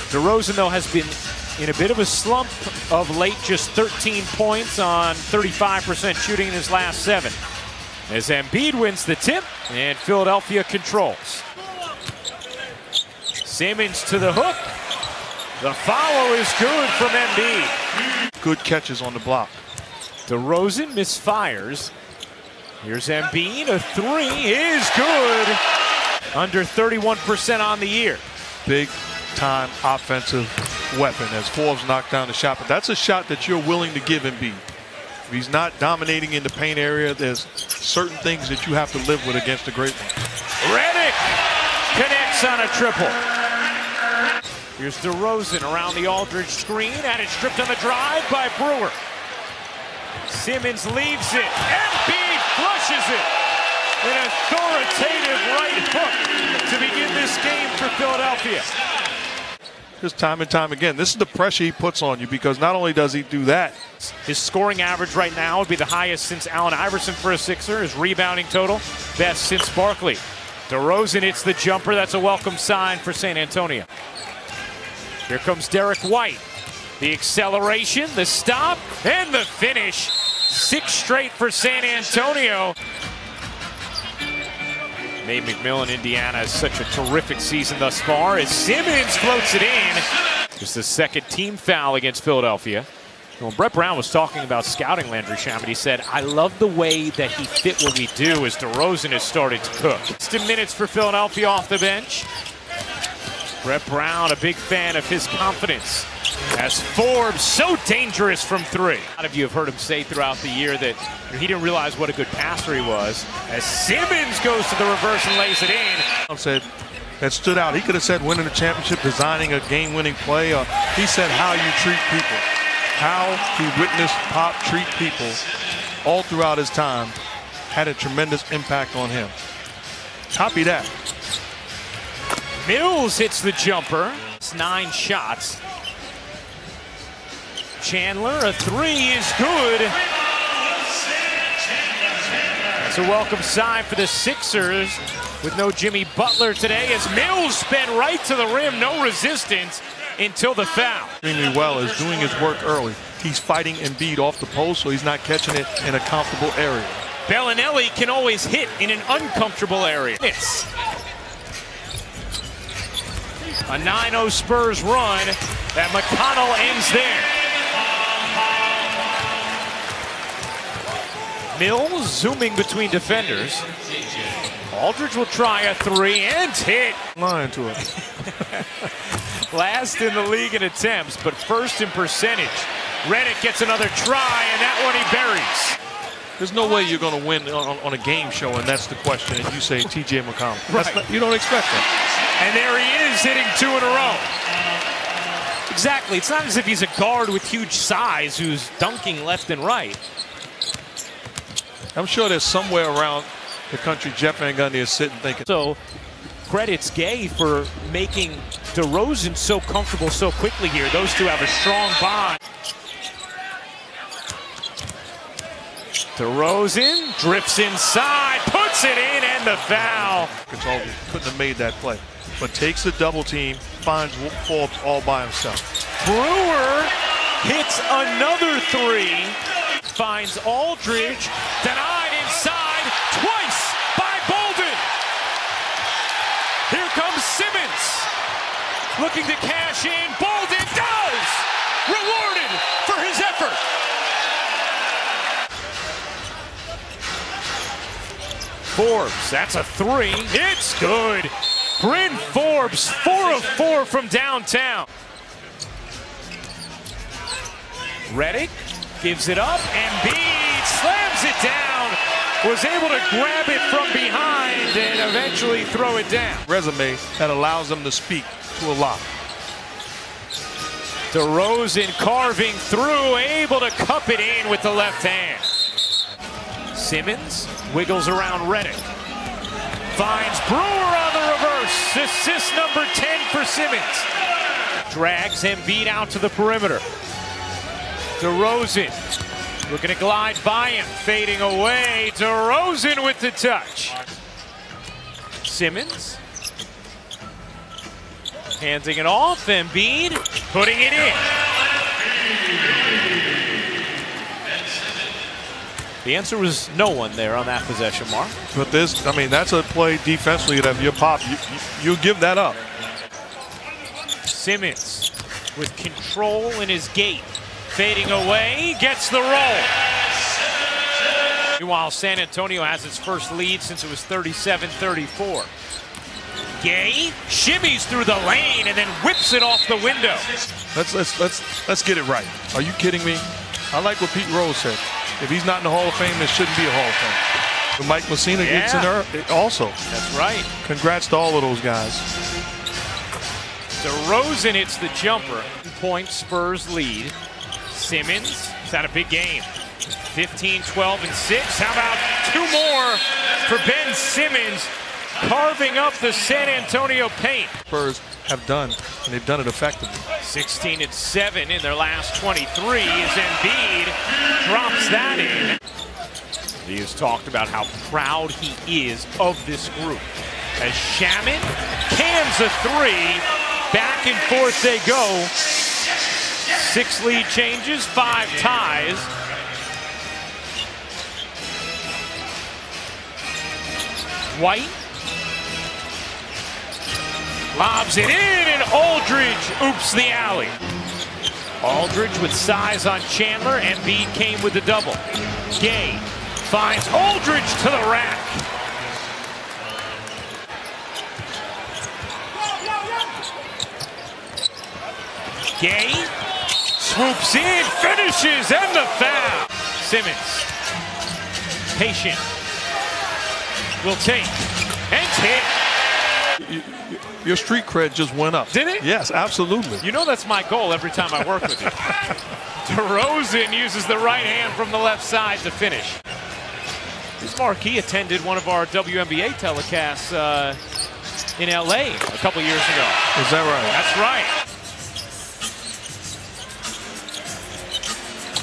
DeRozan, though, has been in a bit of a slump of late, just 13 points on 35% shooting in his last 7. As Embiid wins the tip, and Philadelphia controls. Simmons to the hook. The follow is good from Embiid. Good catches on the block. DeRozan misfires. Here's Embiid. A 3 is good. Under 31% on the year. Big time offensive weapon as Forbes knocked down the shot. But that's a shot that you're willing to give Embiid. If he's not dominating in the paint area, there's certain things that you have to live with against a great one. Redick connects on a triple. Here's DeRozan around the Aldridge screen. Had it stripped on the drive by Brewer. Simmons leaves it. Embiid flushes it. An authoritative right hook to begin this game for Philadelphia. Just time and time again. This is the pressure he puts on you, because not only does he do that. His scoring average right now would be the highest since Allen Iverson for a Sixer. His rebounding total, best since Barkley. DeRozan hits the jumper. That's a welcome sign for San Antonio. Here comes Derek White. The acceleration, the stop, and the finish. 6 straight for San Antonio. Nate McMillan, Indiana, has such a terrific season thus far as Simmons floats it in. Just the second team foul against Philadelphia. When Brett Brown was talking about scouting Landry Shamet, he said, I love the way that he fit what we do as DeRozan has started to cook. 60 minutes for Philadelphia off the bench. Brett Brown, a big fan of his confidence. As Forbes, so dangerous from 3. A lot of you have heard him say throughout the year that he didn't realize what a good passer he was. As Simmons goes to the reverse and lays it in. Said that stood out. He could have said winning the championship, designing a game-winning play. He said how you treat people. How he witnessed Pop treat people all throughout his time had a tremendous impact on him. Copy that. Mills hits the jumper. It's 9 shots. Chandler, a 3 is good. That's a welcome sign for the Sixers with no Jimmy Butler today as Mills sped right to the rim, no resistance until the foul. Extremely well is doing his work early. He's fighting Embiid off the post, so he's not catching it in a comfortable area. Bellinelli can always hit in an uncomfortable area. It's a 9-0 Spurs run that McConnell ends there. Mills zooming between defenders. Aldridge will try a 3 and hit. Lying to it. Last in the league in attempts, but first in percentage. Redick gets another try, and that one he buries. There's no way you're going to win on a game show, and that's the question, and you say T.J. McConnell. Right. You don't expect that. And there he is, hitting 2 in a row. Exactly. It's not as if he's a guard with huge size who's dunking left and right. I'm sure there's somewhere around the country Jeff Van Gundy is sitting thinking. So credits Gay for making DeRozan so comfortable so quickly here. Those two have a strong bond. DeRozan drifts inside, puts it in, and the foul. Couldn't have made that play, but takes the double team, finds Forbes all by himself. Brewer hits another 3, finds Aldridge, denied inside twice by Bolden. Here comes Simmons, looking to cash in. Bolden does! Rewarded for his effort. Forbes, that's a 3. It's good. Bryn Forbes, 4 of 4 from downtown. Redick gives it up. Embiid slams it down. Was able to grab it from behind and eventually throw it down. Resume that allows them to speak to a lot. DeRozan carving through, able to cup it in with the left hand. Simmons wiggles around Redick. Finds Brewer on the reverse. Assist number 10 for Simmons. Drags Embiid out to the perimeter. DeRozan looking to glide by him, fading away. DeRozan with the touch. Simmons Handing it off, Embiid putting it in. The answer was no one there on that possession, Mark. But this, I mean, that's a play defensively that if you pop, you give that up. Simmons with control in his gate. Fading away, gets the roll. Meanwhile, San Antonio has its first lead since it was 37-34. Gay shimmies through the lane and then whips it off the window. Let's get it right. Are you kidding me? I like what Pete Rose said. If he's not in the Hall of Fame, there shouldn't be a Hall of Fame. But Mike Messina gets in there also. That's right. Congrats to all of those guys. DeRozan hits the jumper. Point Spurs lead. Simmons has had a big game. 15, 12, and 6. How about two more for Ben Simmons, carving up the San Antonio paint. Spurs have done, and they've done it effectively. 16 and 7 in their last 23 as Embiid drops that in. He has talked about how proud he is of this group. As Shaman cans a three, back and forth they go. 6 lead changes, 5 ties. White lobs it in, and Aldridge oops the alley. Aldridge with size on Chandler. Embiid came with the double. Gay finds Aldridge to the rack. Gay swoops in, finishes, and the foul. Simmons, patient, will take, and hit. Your street cred just went up. Did it? Yes, absolutely. You know that's my goal every time I work with you. DeRozan uses the right hand from the left side to finish. This marquee attended one of our WNBA telecasts in LA a couple years ago. Is that right? That's right.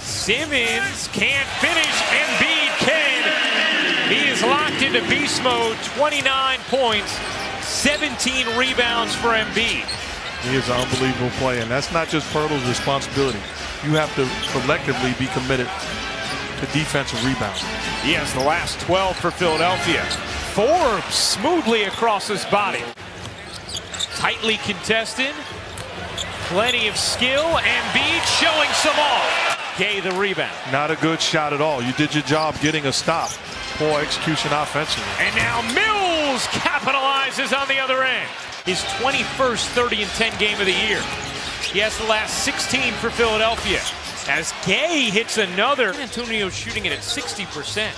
Simmons can't finish. Embiid can. He is locked into beast mode. 29 points. 17 rebounds for Embiid. He is an unbelievable player, and that's not just Pirtle's responsibility. You have to collectively be committed to defensive rebounding. He has the last 12 for Philadelphia. Forbes smoothly across his body. Tightly contested. Plenty of skill. Embiid showing some off. Gay the rebound. Not a good shot at all. You did your job getting a stop. Poor execution offensively. And now Mills capitalizes on the other end. His 21st 30 and 10 game of the year. He has the last 16 for Philadelphia. As Gay hits another. Antonio shooting it at 60%.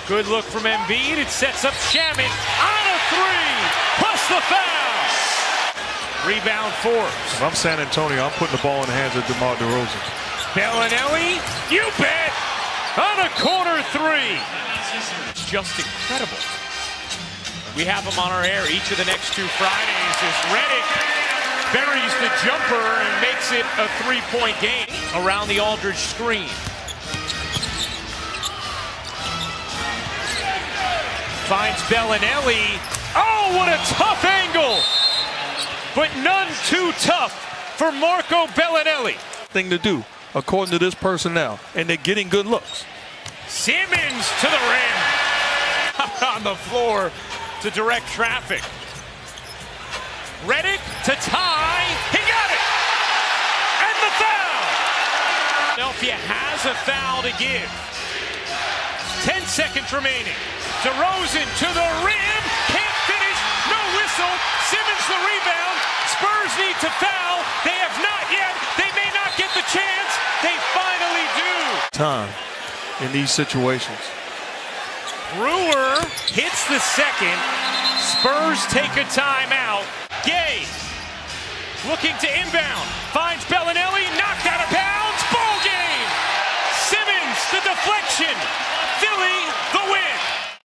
Good look from Embiid. It sets up Shaman on a three. Plus the foul. Rebound Forbes. If I'm San Antonio, I'm putting the ball in the hands of DeMar DeRozan. Bellinelli, you bet. On a corner three. It's just incredible. We have him on our air each of the next 2 Fridays as Redick buries the jumper and makes it a 3-point game around the Aldridge screen. Finds Bellinelli. Oh, what a tough angle. But none too tough for Marco Bellinelli. Thing to do, according to this personnel, and they're getting good looks. Simmons to the rim. On the floor to direct traffic. Redick to tie. He got it. And the foul. Philadelphia has a foul to give. 10 seconds remaining. DeRozan to the rim. Can't finish. No whistle. Simmons the rebound. Spurs need to foul. They have not yet. They may not get the chance. They finally do. Time in these situations. Brewer hits the second. Spurs take a timeout. Gay looking to inbound. Finds Bellinelli. Knocked out of bounds. Ball game. Simmons the deflection. Philly the win.